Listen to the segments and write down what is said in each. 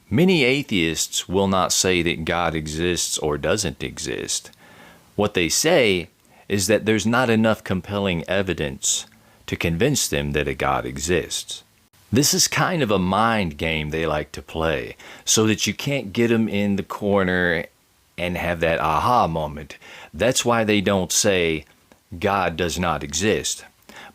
Many atheists will not say that God exists or doesn't exist. What they say is that there's not enough compelling evidence to convince them that a God exists. This is kind of a mind game they like to play, so that you can't get them in the corner and have that aha moment. That's why they don't say, God does not exist,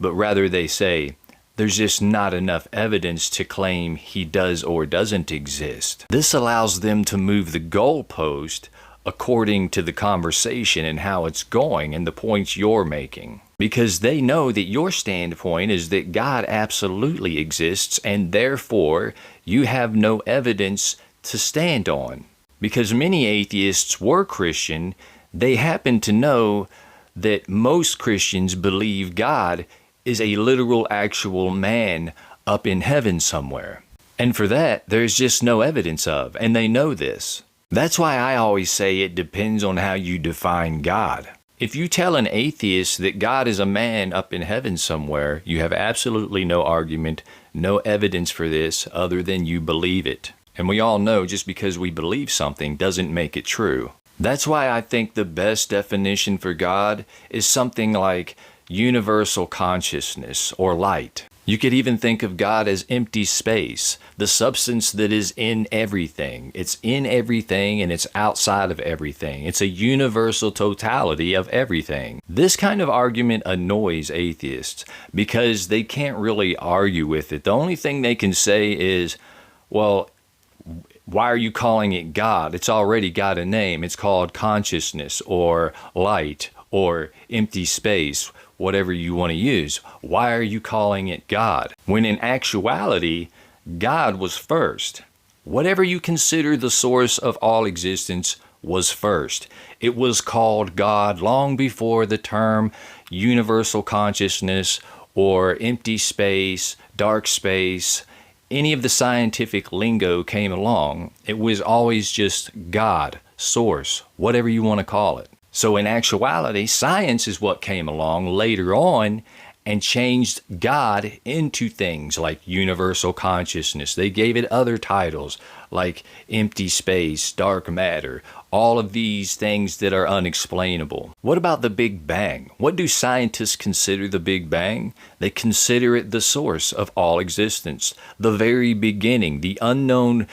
but rather they say, there's just not enough evidence to claim he does or doesn't exist. This allows them to move the goalpost according to the conversation and how it's going and the points you're making. Because they know that your standpoint is that God absolutely exists and therefore you have no evidence to stand on. Because many atheists were Christian, they happen to know that most Christians believe God is a literal actual man up in heaven somewhere. And for that, there's just no evidence of, and they know this. That's why I always say it depends on how you define God. If you tell an atheist that God is a man up in heaven somewhere, you have absolutely no argument, no evidence for this other than you believe it. And we all know just because we believe something doesn't make it true. That's why I think the best definition for God is something like universal consciousness or light. You could even think of God as empty space, the substance that is in everything. It's in everything and it's outside of everything. It's a universal totality of everything. This kind of argument annoys atheists because they can't really argue with it. The only thing they can say is, well, why are you calling it God? It's already got a name. It's called consciousness or light or empty space, whatever you want to use. Why are you calling it God? When in actuality, God was first. Whatever you consider the source of all existence was first. It was called God long before the term universal consciousness or empty space, dark space, any of the scientific lingo came along. It was always just God, source, whatever you want to call it. So in actuality, science is what came along later on and changed God into things like universal consciousness. They gave it other titles like empty space, dark matter, all of these things that are unexplainable. What about the Big Bang? What do scientists consider the Big Bang? They consider it the source of all existence, the very beginning, the unknown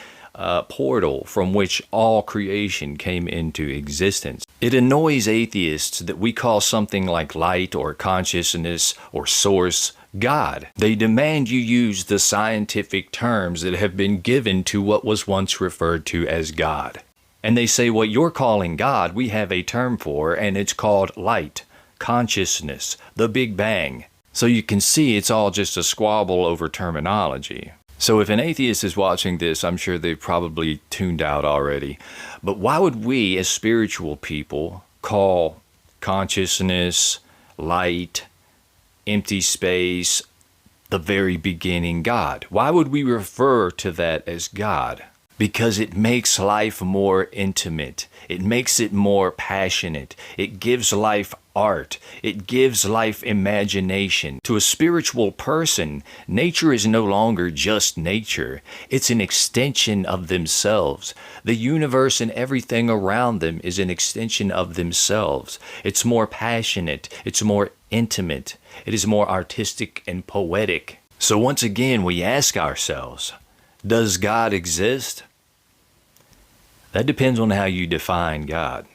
portal from which all creation came into existence. It annoys atheists that we call something like light or consciousness or source God. They demand you use the scientific terms that have been given to what was once referred to as God. And they say what you're calling God, we have a term for, and it's called light, consciousness, the Big Bang. So you can see it's all just a squabble over terminology. So if an atheist is watching this, I'm sure they've probably tuned out already. But why would we, as spiritual people, call consciousness, light, empty space, the very beginning God? Why would we refer to that as God? Because it makes life more intimate. It makes it more passionate. It gives life art. It gives life imagination. To a spiritual person, nature is no longer just nature. It's an extension of themselves. The universe and everything around them is an extension of themselves. It's more passionate. It's more intimate. It is more artistic and poetic. So once again, we ask ourselves, does God exist? That depends on how you define God.